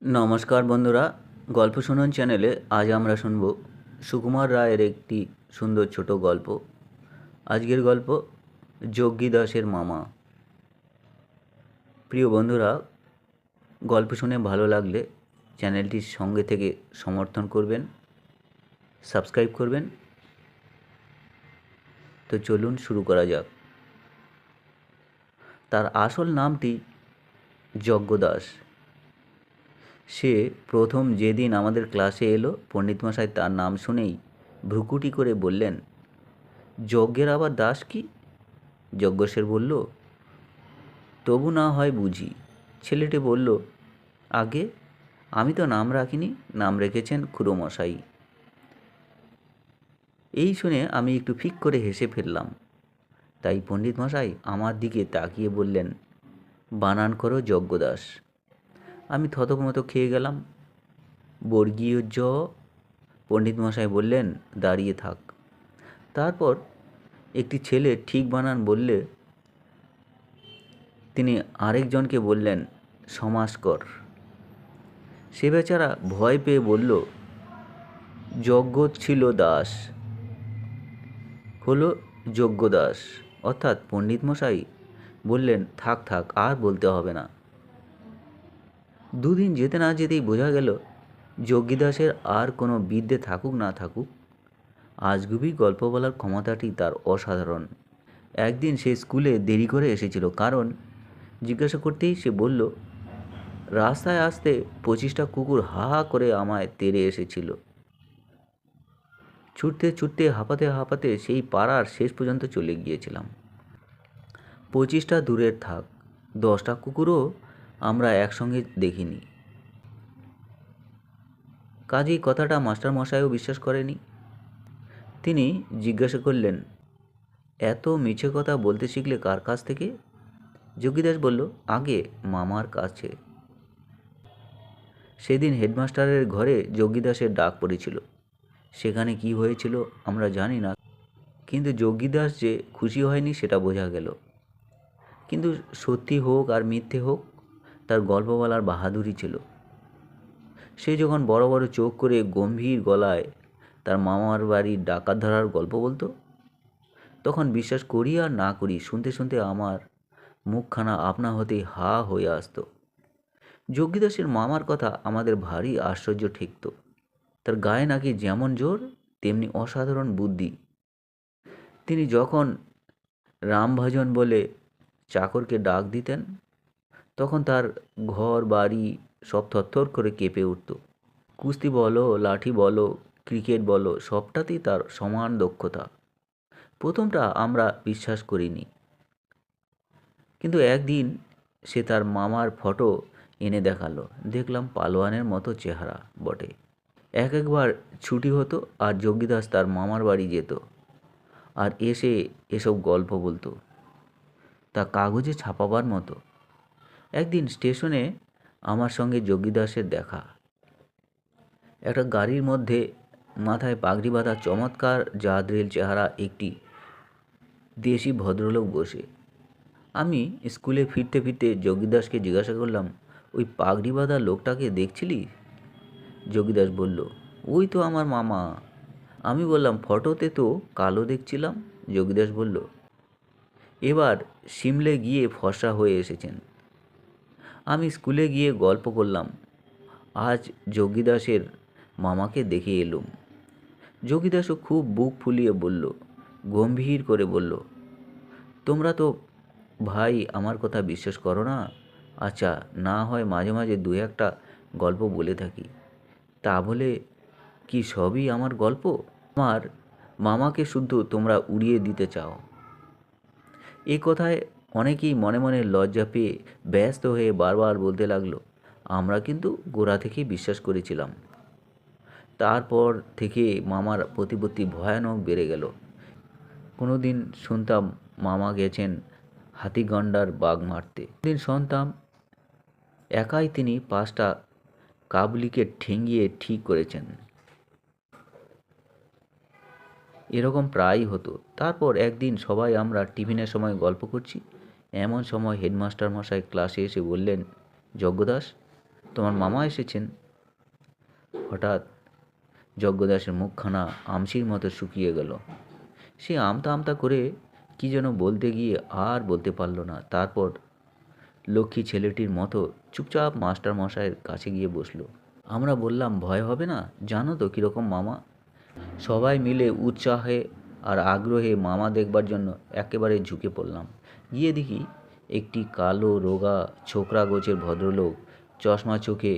নমস্কার বন্ধুরা, গল্প শুনুন চ্যানেলে আজ আমরা শুনব সুকুমার রায়ের একটি সুন্দর ছোট গল্প। আজকের গল্প যোগী দাসের মামা। প্রিয় বন্ধুরা, গল্প শুনে ভালো লাগলে চ্যানেলটির সঙ্গে থেকে সমর্থন করবেন, সাবস্ক্রাইব করবেন। তো চলুন শুরু করা যাক। তার আসল নামটি যজ্ঞ দাস। সে প্রথম যেদিন আমাদের ক্লাসে এলো, পণ্ডিতমশাই তার নাম শুনেই ভ্রুকুটি করে বললেন, যজ্ঞের আবার দাস কি? যজ্ঞশের বলল, তবু না হয় বুঝি। ছেলেটি বলল, আগে আমি তো নাম রাখিনি, নাম রেখেছেন খুড়োমশাই। এই শুনে আমি একটু ফিক করে হেসে ফেললাম। তাই পণ্ডিতমশাই আমার দিকে তাকিয়ে বললেন, বানান করো যজ্ঞদাস। আমি থতমত খেয়ে গেলাম। বর্গীয় জ। পণ্ডিতমশাই বললেন, দাঁড়িয়ে থাক। তারপর একটি ছেলে ঠিক বানান বললে তিনি আরেকজনকে বললেন, সমাস কর। সে বেচারা ভয় পেয়ে বলল, যজ্ঞ ছিল দাস, হলো যজ্ঞদাস। অর্থাৎ পণ্ডিতমশাই বললেন, থাক থাক, আর বলতে হবে না। দুদিন যেতে না যেতেই বোঝা গেল যোগীদাসের আর কোনো বিদ্যে থাকুক না থাকুক, আজগুবি গল্প বলার ক্ষমতাটি তার অসাধারণ। একদিন সে স্কুলে দেরি করে এসেছিল, কারণ জিজ্ঞাসা করতেই সে বলল, রাস্তায় আসতে 25টা কুকুর হা হা করে আমায় তেড়ে এসেছিল। ছুটতে ছুটতে হাঁপাতে হাঁপাতে সেই পাড়ার শেষ পর্যন্ত চলে গিয়েছিলাম। 25টা দূরের থাক, 10টা কুকুরও আমরা একসঙ্গে দেখিনি। কাজেই কথাটা মাস্টারমশাইও বিশ্বাস করেনি। তিনি জিজ্ঞাসা করলেন, এত মিছে কথা বলতে শিখলে কার কাছ থেকে? যোগীদাস বলল, আগে মামার কাছে। সেদিন হেডমাস্টারের ঘরে যোগীদাসের ডাক পড়েছিল। সেখানে কি হয়েছিল আমরা জানি না, কিন্তু যোগীদাস যে খুশি হয়নি সেটা বোঝা গেল। কিন্তু সত্যি হোক আর মিথ্যে হোক, তার গল্প বলার বাহাদুরি ছিল। সে যখন বড় বড় চোখ করে গম্ভীর গলায় তার মামার বাড়ির ডাকাত ধরার গল্প বলতো, তখন বিশ্বাস করি আর না করি, শুনতে শুনতে আমার মুখখানা আপনা হতেই হা হয়ে আসতো। যোগীদাসের মামার কথা আমাদের ভারী আশ্চর্য ঠেকত। তার গায়ে নাকি যেমন জোর, তেমনি অসাধারণ বুদ্ধি। তিনি যখন রামভজন বলে চাকরকে ডাক দিতেন, তখন তার ঘর বাড়ি সব থরথর করে কেঁপে উঠত। কুস্তি বলো, লাঠি বলো, ক্রিকেট বলো, সবটাতেই তার সমান দক্ষতা। প্রথমটা আমরা বিশ্বাস করিনি, কিন্তু একদিন সে তার মামার ফটো এনে দেখালো। দেখলাম পালোয়ানের মতো চেহারা বটে। একবার ছুটি হতো আর যোগীদাস তার মামার বাড়ি যেত, আর এসে এসব গল্প বলতো, তা কাগজে ছাপাবার মতো। একদিন স্টেশনে আমার সঙ্গে যোগীদাসের দেখা। একটা গাড়ির মধ্যে মাথায় পাগড়ি বাঁধা চমৎকার জাদরেল চেহারা একটি দেশি ভদ্রলোক বসে। আমি স্কুলে ফিরতে ফিরতে যোগীদাসকে জিজ্ঞাসা করলাম, ওই পাগড়ি বাঁধা লোকটাকে দেখছিলি? যোগীদাস বলল, ওই তো আমার মামা। আমি বললাম, ফটোতে তো কালো দেখছিলাম। যোগীদাস বলল, এবার সিমলে গিয়ে ফর্সা হয়ে এসেছেন। আমি স্কুলে গিয়ে গল্প করলাম, আজ যোগীদাসের মামাকে দেখে এলুম। যোগীদাসও খুব বুক ফুলিয়ে বলল, গম্ভীর করে বলল, তোমরা তো ভাই আমার কথা বিশ্বাস করো না। আচ্ছা, না হয় মাঝে মাঝে দু একটা গল্প বলে থাকি, তা বলে কি সবই আমার গল্প? আমার মামাকে শুদ্ধ তোমরা উড়িয়ে দিতে চাও। এ কথায় অনেকেই মনে মনে লজ্জা পেয়ে ব্যস্ত হয়ে বারবার বলতে লাগলো, আমরা কিন্তু গোড়া থেকেই বিশ্বাস করেছিলাম। তারপর থেকে মামার প্রতিপত্তি ভয়ানক বেড়ে গেল। কোনো দিন শুনতাম মামা গেছেন হাতিগন্ডার বাঘ মারতে। দিন শুনতাম একাই তিনি 5টা কাবুলিকে ঠেঙিয়ে ঠিক করেছেন। এরকম প্রায়ই হতো। তারপর একদিন সবাই আমরা টিফিনের সময় গল্প করছি, এমন সময় হেডমাস্টার মশাই ক্লাসে এসে বললেন, যজ্ঞদাস, তোমার মামা এসেছেন। হঠাৎ যজ্ঞদাসের মুখখানা আমসির মতো শুকিয়ে গেল। সে আমতা আমতা করে কি যেন বলতে গিয়ে আর বলতে পারল না। তারপর লক্ষ্মী ছেলেটির মতো চুপচাপ মাস্টার মশাইয়ের কাছে গিয়ে বসলো। আমরা বললাম, ভয় হবে না? জানো তো কীরকম মামা। সবাই মিলে উৎসাহে আর আগ্রহে মামা দেখবার জন্য একেবারে ঝুঁকে পড়লাম। গিয়ে দেখি একটি কালো রোগা ছোকরা গোছের ভদ্রলোক চশমা চোখে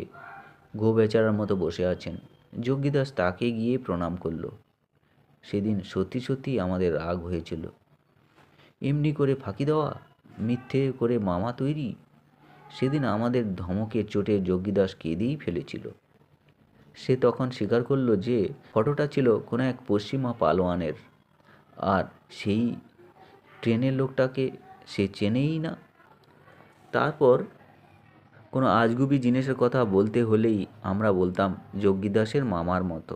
বেচারার মতো বসে আছেন। যোগীদাস তাকে গিয়ে প্রণাম করল। সেদিন সত্যি সত্যিই আমাদের রাগ হয়েছিল। এমনি করে ফাঁকি দেওয়া, মিথ্যে করে মামা তৈরি। সেদিন আমাদের ধমকের চোটে যোগীদাস কেঁদেই ফেলেছিল। সে তখন স্বীকার করল যে ফটোটা ছিল কোনো এক পশ্চিমা পালোয়ানের, আর সেই ট্রেনের লোকটাকে সে চেনেই না। তারপর কোনো আজগুবি জিনিসের কথা বলতে হলেই আমরা বলতাম যোগীদাসের মামার মতো।